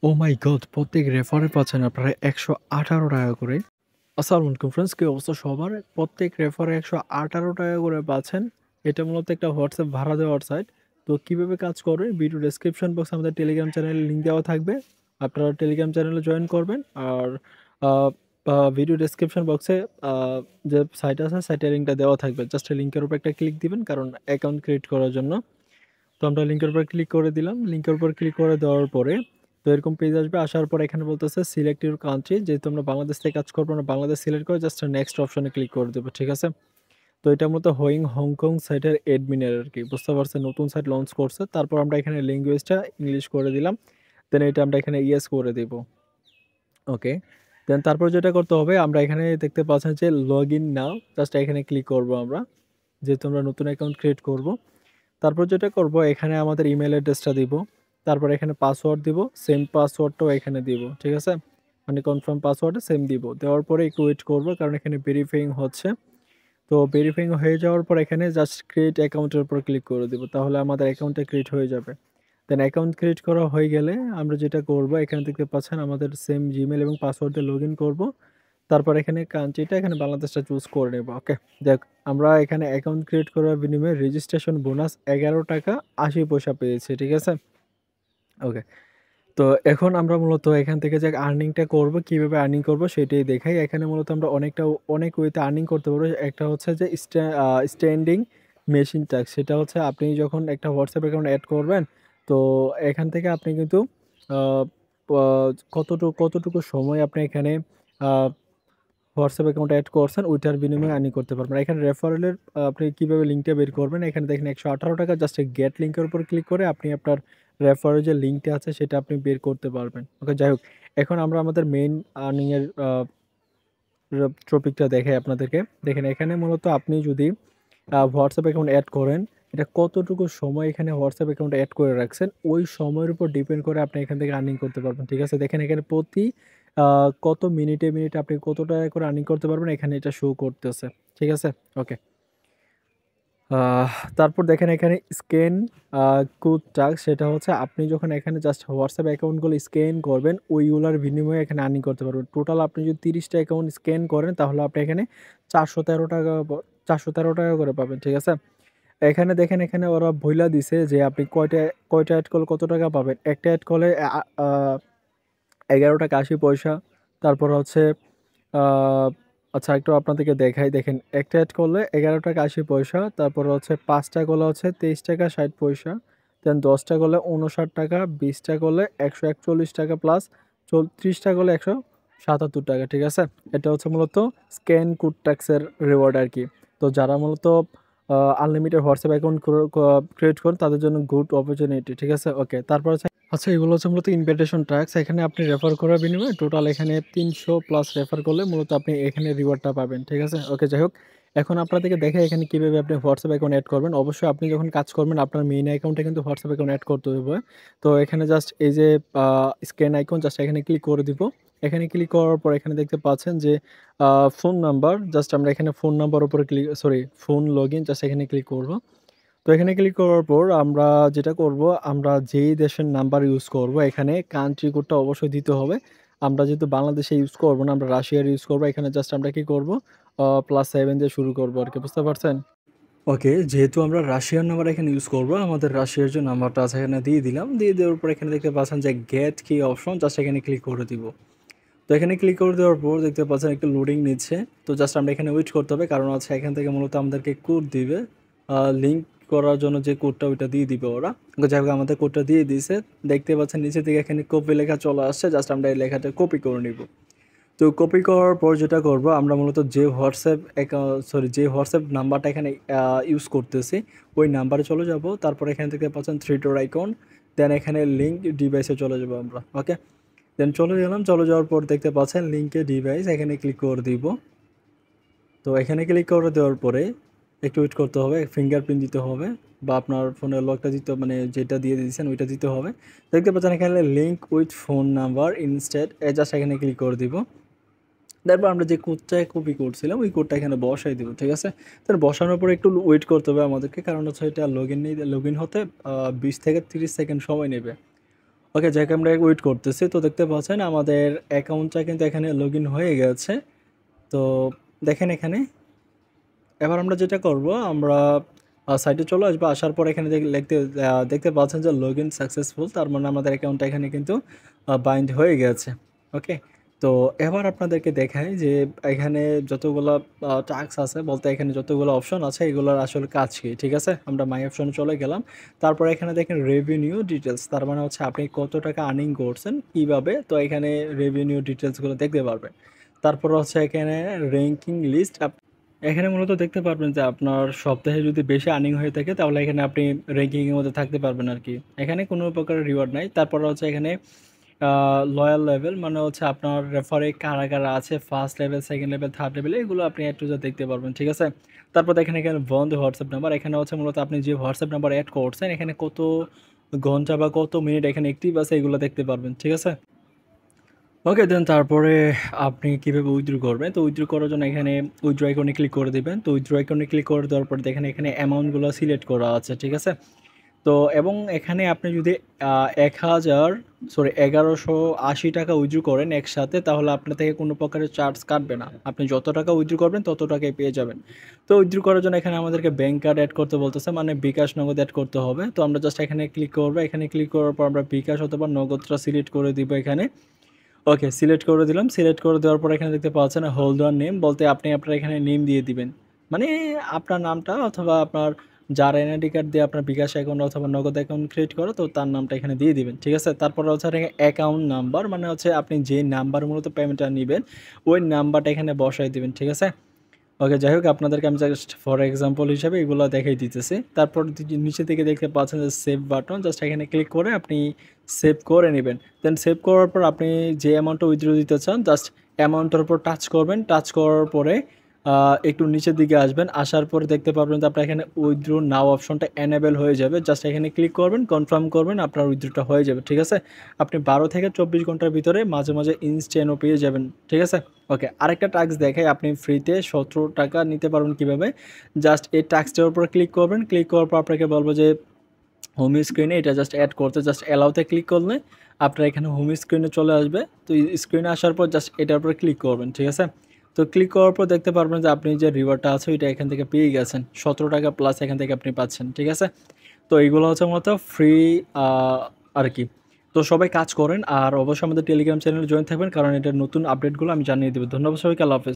ও মাই god! প্রত্যেক রেফারে পাচ্ছেন আপনারা ৳১১৮ করে। আসসালামু আলাইকুম ফ্রেন্ডস, কি অবস্থা সবার? প্রত্যেক রেফারে ৳১১৮ করে পাচ্ছেন। এটা মূলত একটা হোয়াটসঅ্যাপ ভাড়া দেওয়ার সাইট। তো কিভাবে কাজ করে ভিডিও ডেসক্রিপশন বক্সে আমাদের টেলিগ্রাম চ্যানেলের লিঙ্ক দেওয়া থাকবে। আপনারা টেলিগ্রাম চ্যানেলে জয়েন করবেন। আর আ ভিডিও ডেসক্রিপশন বক্সে আ যে সাইট আছে সাইটের লিঙ্কটা দেওয়া থাকবে। জাস্ট এই লিঙ্কের উপর একটা ক্লিক দিবেন কারণ অ্যাকাউন্ট ক্রিয়েট করার জন্য। তো আমরা লিঙ্কের উপর ক্লিক করে দিলাম। লিঙ্কের উপর ক্লিক করে দেওয়ার পরে তো এরকম পেজ আসবে। আসার পর এখানে বলতেছে সিলেক্ট ইউর কান্ট্রি। যেহেতু আমরা বাংলাদেশ থেকে কাজ করবো, আমরা বাংলাদেশ সিলেক্ট করে জাস্ট নেক্সট অপশনে ক্লিক করে দেব। ঠিক আছে? তো এটা মূলত হংকং সাইটের অ্যাডমিনের আরকি। বুঝতে পারছেন, নতুন সাইট লঞ্চ করছে। তারপর আমরা এখানে ল্যাঙ্গুয়েজটা ইংলিশ করে দিলাম। দেন এটা আমরা এখানে ইয়েস করে দিব। ওকে। দেন তারপর যেটা করতে হবে, আমরা এখানে দেখতে পাচ্ছেন যে লগইন নাও। জাস্ট এখানে ক্লিক করব আমরা। যেহেতু আমরা নতুন অ্যাকাউন্ট ক্রিয়েট করব। তারপর যেটা করব, এখানে আমাদের ইমেইল অ্যাড্রেসটা দিব। তারপর এখানে পাসওয়ার্ড দিব। সেম পাসওয়ার্ডটাও এখানে দিব। ঠিক আছে? মানে কনফার্ম পাসওয়ার্ডে সেম দিব। দেওয়ার পরে একটু ওয়েট করব কারণ এখানে ভেরিফাইং হচ্ছে। তো ভেরিফাইং হয়ে যাওয়ার পর এখানে জাস্ট ক্রিয়েট অ্যাকাউন্টের উপর ক্লিক করে দিব। তাহলে আমাদের অ্যাকাউন্টটা ক্রিয়েট হয়ে যাবে। দেন অ্যাকাউন্ট ক্রিয়েট করা হয়ে গেলে আমরা যেটা করব, এখানে দেখতে পাচ্ছেন আমাদের সেম জিমেইল এবং পাসওয়ার্ড দিয়ে লগইন করব। তারপর এখানে কান্ট্রিটা এখানে বাংলাদেশটা চুজ করে নেব। ওকে। দেখ, আমরা এখানে অ্যাকাউন্ট ক্রিয়েট করার বিনিময়ে রেজিস্ট্রেশন বোনাস ৳11.80 পেয়েছি। ঠিক আছে? ওকে। তো এখন আমরা মূলত এখান থেকে যে আর্নিংটা করব, কিভাবে আর্নিং করব সেটাই দেখাই। এখানে মূলত আমরা অনেক ওয়েতে আর্নিং করতে পারবো। একটা হচ্ছে যে স্ট্যান্ডিং মেশিন ট্যাক্স। সেটা হচ্ছে আপনি যখন একটা WhatsApp অ্যাকাউন্ট এড করবেন, তো এখান থেকে আপনি কিন্তু আ প কতটুকু সময় আপনি এখানে আ হোয়াটসঅ্যাপ অ্যাকাউন্ট এড করছেন, ওইটার বিনিময়ে আর্নিং করতে পারবেন। এখানে রেফারেলের আপনি কিভাবে লিঙ্কটা বের করবেন, এখানে দেখেন ৳১১৮ জাস্ট গেট লিঙ্কের উপর ক্লিক করে আপনি আপনার রেফারেল যে লিঙ্কটা আছে সেটা আপনি বের করতে পারবেন। ওকে, যাই হোক। এখন আমরা আমাদের মেইন আর্নিং এর টপিকটা দেখাই আপনাদেরকে। দেখেন এখানে মূলত আপনি যদি WhatsApp অ্যাকাউন্ট এড করেন, এটা কতটুকু সময় এখানে WhatsApp অ্যাকাউন্ট এড করে রাখছেন, ওই সময়ের উপর ডিপেন্ড করে আপনি এখান থেকে আর্নিং করতে পারবেন। ঠিক আছে? দেখেন এখানে প্রতি আ কত মিনিটে আপনি কত টাকা করে আর্নিং করতে পারবেন, এখানে এটা শো করতেছে। ঠিক আছে? ওকে। তারপর দেখেন এখানে স্ক্যান আ কোড টাস্ক, সেটা হচ্ছে আপনি যখন এখানে জাস্ট WhatsApp অ্যাকাউন্টগুলো স্ক্যান করবেন, ওইগুলার বিনিময়ে এখানে আর্নিং করতে পারবেন। টোটাল আপনি যদি ৩০ টা অ্যাকাউন্ট স্ক্যান করেন তাহলে আপনি এখানে ৳৪১৩ করে পাবেন। ঠিক আছে? এখানে দেখেন এখানে ওরা বইলা দিছে যে আপনি কয়টা এড করলে কত টাকা পাবেন। একটা এড করলে আ আ ৳১১.৮০। তারপর হচ্ছে আ আচ্ছা, একটু আপনাদেরকে দেখাই। দেখেন একটা এড করলে ৳১১.৮০। তারপর হচ্ছে ৫ টা করলে হচ্ছে ৳২৩.৬০। দেন ১০ টা করলে ৳৫৯, ২০ টা করলে ৳১৪১ প্লাস ৩০ টা করলে ৳১৭৭। ঠিক আছে? এটা হচ্ছে মূলত স্ক্যান কুড ট্যাক্সের রিওয়ার্ড আরকি। তো যারা মূলত আনলিমিটেড হোয়াটসঅ্যাপ অ্যাকাউন্ট ক্রিয়েট করেন তাদের জন্য গুড অপরচুনিটি। ঠিক আছে? ওকে। তারপর হচ্ছে আচ্ছা, এগুলো হচ্ছে মূলত ইনভিটেশন ট্যাক্স। এখানে আপনি রেফার করার বিনিময়ে টোটাল এখানে ৩০০ প্লাস রেফার করলে মূলত আপনি এখানে রিওয়ার্ডটা পাবেন। ঠিক আছে? ওকে, যাই হোক। এখন আপনাদেরকে দেখাই এখানে কিভাবে আপনি WhatsApp অ্যাকাউন্ট এড করবেন। অবশ্যই আপনি যখন কাজ করবেন আপনার মেইন অ্যাকাউন্টে কিন্তু WhatsApp অ্যাকাউন্ট এড করতে হবে। তো এখানে জাস্ট এই যে আ স্ক্যান আইকন, জাস্ট এখানে ক্লিক করে দিব। এখানে ক্লিক করার পর এখানে দেখতে পাচ্ছেন যে আ ফোন নাম্বার, জাস্ট আমরা এখানে ফোন নাম্বার উপরে ফোন লগইন, জাস্ট এখানে ক্লিক করব। তো এখানে ক্লিক করার পর আমরা যেটা করব, আমরা যেই দেশের নাম্বার ইউজ করব এখানে কান্ট্রি কোডটা অবশ্যই দিতে হবে। আমরা যেহেতু বাংলাদেশে ইউজ করব না, আমরা রাশিয়ার ইউজ করব। এখানে জাস্ট আমরা কি করব, +7 দিয়ে শুরু করব আরকি। বুঝতে পারছেন? ওকে, যেহেতু আমরা রাশিয়ান নাম্বার এখানে ইউজ করব, আমাদের রাশিয়ার যে নাম্বারটা আছে এখানে দিয়ে দিলাম। দিয়ে দেওয়ার পর এখানে দেখতে পাচ্ছেন যে গেট কি অপশন, জাস্ট এখানে ক্লিক করে দিব। তো এখানে ক্লিক করে দেওয়ার পর দেখতে পাচ্ছেন একটু লোডিং নিচ্ছে। তো জাস্ট আমরা এখানে ওয়েট করতে হবে কারণ হচ্ছে এখান থেকে মূলত আমাদেরকে কোড দিবে। লিঙ্ক করার জন্য যে কোডটা ওইটা দিয়ে দিবে ওরা। যাই হোক, আমাদের কোডটা দিয়ে দিয়েছে। দেখতে পাচ্ছেন নিচে দিকে এখানে কপি লেখা চলে আসছে। জাস্ট আমরা এই লেখাটা কপি করে নিব। তো কপি করার পর যেটা করব, আমরা মূলত যে হোয়াটসঅ্যাপ নাম্বারটা এখানে ইউজ করতেছি, ওই নাম্বারে চলে যাব। তারপর এখান থেকে পাচ্ছেন 3 ডট আইকন। দেন এখানে লিঙ্ক ডিভাইসে চলে যাব আমরা। ওকে। দেন চলে গেলাম। চলে যাওয়ার পর দেখতে পাচ্ছেন লিঙ্কে ডিভাইস, এখানে ক্লিক করে দিব। তো এখানে ক্লিক করে দেওয়ার পরে একটু ওয়েট করতে হবে। ফিঙ্গারপ্রিন্ট দিতে হবে বা আপনার ফোনের লকটা দিতে, মানে যেটা দিয়ে দিয়েছেন ওইটা দিতে হবে। দেখতে পাচ্ছেন এখানে link with phone number instead, just এখানে ক্লিক করে দিব। তারপর আমরা যে কোডটা কপি করছিলাম ওই কোডটা এখানে বসাই দিব। ঠিক আছে? তার বসানোর পরে একটু ওয়েট করতে হবে আমাদেরকে, কারণ হচ্ছে এটা লগইন হতে ২০ থেকে ৩০ সেকেন্ড সময় নেবে। ওকে, যাকে আমরা ওয়েট করতেছি, তো দেখতে পাচ্ছেন আমাদের অ্যাকাউন্টটা কিন্তু এখানে লগ ইন হয়ে গেছে। তো দেখেন এখানে এবার আমরা যেটা করব, আমরা সাইটে চলে আসবো। আসার পর এখানে দেখতে পাচ্ছেন যে লগ ইন সাকসেসফুল, তার মানে আমাদের অ্যাকাউন্টটা এখানে কিন্তু বাইন্ড হয়ে গেছে। ওকে, তো এবার আপনাদেরকে দেখাই যে এখানে যতগুলো টাস্ক আছে, বলতে এখানে যতগুলো অপশন আছে এগুলোর আসলে কাজ কি। ঠিক আছে, আমরা মাই অপশনে চলে গেলাম। তারপর এখানে দেখেন রেভিনিউ ডিটেলস, তার মানে হচ্ছে আপনি কত টাকা আর্নিং করছেন কীভাবে, তো এখানে রেভিনিউ ডিটেলসগুলো দেখতে পারবেন। তারপর হচ্ছে এখানে র্যাঙ্কিং লিস্ট, এখানে মূলত দেখতে পারবেন যে আপনার সপ্তাহে যদি বেশি আর্নিং হয়ে থাকে তাহলে এখানে আপনি র্যাঙ্কিংয়ের মধ্যে থাকতে পারবেন আর কি। এখানে কোনো প্রকার রিওয়ার্ড নাই। তারপর হচ্ছে এখানে লয়াল লেভেল, মানে হচ্ছে আপনার রেফারে কারা কারা আছে, first level, second level, third level, এগুলো আপনি একটু যা দেখতে পারবেন। ঠিক আছে, তারপর দেখেন এখানে বন্ধ হোয়াটসঅ্যাপ নাম্বার, এখানে হচ্ছে মূলত আপনি যে হোয়াটসঅ্যাপ নাম্বার অ্যাড করছেন এখানে কত ঘন্টা বা কত মিনিট এখানে অ্যাক্টিভ আছে এগুলো দেখতে পারবেন। ঠিক আছে, ওকে, দেন তারপরে আপনি কীভাবে উইথড্র করবেন, তো উইথড্র করার জন্য এখানে উইথড্র আইকনে ক্লিক করে দেবেন। তো উইথড্র আইকনে ক্লিক করে দেওয়ার পর দেখেন এখানে অ্যামাউন্টগুলো সিলেক্ট করা আছে। ঠিক আছে, তো এবং এখানে আপনি যদি 1180 টাকা উইথড্র করেন একসাথে, তাহলে আপনার থেকে কোনো প্রকারের চার্জ কাটবে না। আপনি যত টাকা উইথড্র করবেন তত টাকাই পেয়ে যাবেন। তো উইথড্র করার জন্য এখানে আমাদেরকে ব্যাঙ্ক কার্ড অ্যাড করতে বলতেছে, মানে বিকাশ নগদ অ্যাড করতে হবে। তো আমরা জাস্ট এখানে ক্লিক করবো। এখানে ক্লিক করার পর আমরা বিকাশ অথবা নগদটা সিলেক্ট করে দিব এখানে। ওকে, সিলেক্ট করে দিলাম। সিলেক্ট করে দেওয়ার পর এখানে দেখতে পাচ্ছেন হোল্ডার নেম, বলতে আপনি আপনার এখানে নেম দিয়ে দিবেন, মানে আপনার নামটা, অথবা আপনার যার এনআইডি কার্ড দিয়ে আপনার বিকাশ অ্যাকাউন্ট অথবা নগদ অ্যাকাউন্ট ক্রিয়েট করো, তো তার নামটা এখানে দিয়ে দিবেন। ঠিক আছে, তারপর হচ্ছে অ্যাকাউন্ট নাম্বার, মানে হচ্ছে আপনি যে নাম্বার মূলত পেমেন্টটা নেবেন ওই নাম্বারটা এখানে বসাই দিবেন। ঠিক আছে, ওকে, যাই হোক আপনাদেরকে আমি জাস্ট ফর এক্সাম্পল হিসাবে এগুলো দেখাই দিতেছি। তারপর নিচে থেকে দেখতে পাচ্ছেন যে সেভ বাটন, জাস্ট এখানে ক্লিক করে আপনি সেভ করে নেবেন। দেন সেভ করার পর আপনি যে অ্যামাউন্টটা উইথড্র দিতে চান জাস্ট অ্যামাউন্টের উপর টাচ করবেন। টাচ করার পরে একটু নিচের দিকে আসবেন। আসার পরে দেখতে পারবেন যে আপনার এখানে উইথড্র নাও অপশনটা এনেবেল হয়ে যাবে। জাস্ট এখানে ক্লিক করবেন, কনফার্ম করবেন, আপনার উইথড্রটা হয়ে যাবে। ঠিক আছে, আপনি 12 থেকে 24 ঘন্টার ভিতরে মাঝে মাঝে ইনস্ট্যান্টও পেয়ে যাবেন। ঠিক আছে, ওকে, আরেকটা টাস্ক দেখাই, আপনি ফ্রিতে 17 টাকা নিতে পারবেন কীভাবে। জাস্ট এই টাস্কটার উপর ক্লিক করবেন। ক্লিক করার পর আপনাকে বলবো যে হোম স্ক্রিনে এটা জাস্ট অ্যাড করতে, জাস্ট অ্যালাউতে ক্লিক করলে আপনার এখানে হোম স্ক্রিনে চলে আসবে। তো স্ক্রিনে আসার পর জাস্ট এটার উপর ক্লিক করবেন। ঠিক আছে, তো ক্লিক করার পর দেখতে পারবেন যে আপনি যে রিওয়ার্ডটা আছে ওইটা এখান থেকে পেয়ে গেছেন, 17 টাকা প্লাস এখান থেকে আপনি পাচ্ছেন। ঠিক আছে, তো এইগুলো হচ্ছে মূলত ফ্রি আর কি। তো সবাই কাজ করেন, আর অবশ্যই আমাদের টেলিগ্রাম চ্যানেলে জয়েন থাকবেন, কারণ এটার নতুন আপডেটগুলো আমি জানিয়ে দেবো। ধন্যবাদ সবাইকে, আল্লাহ হাফেজ।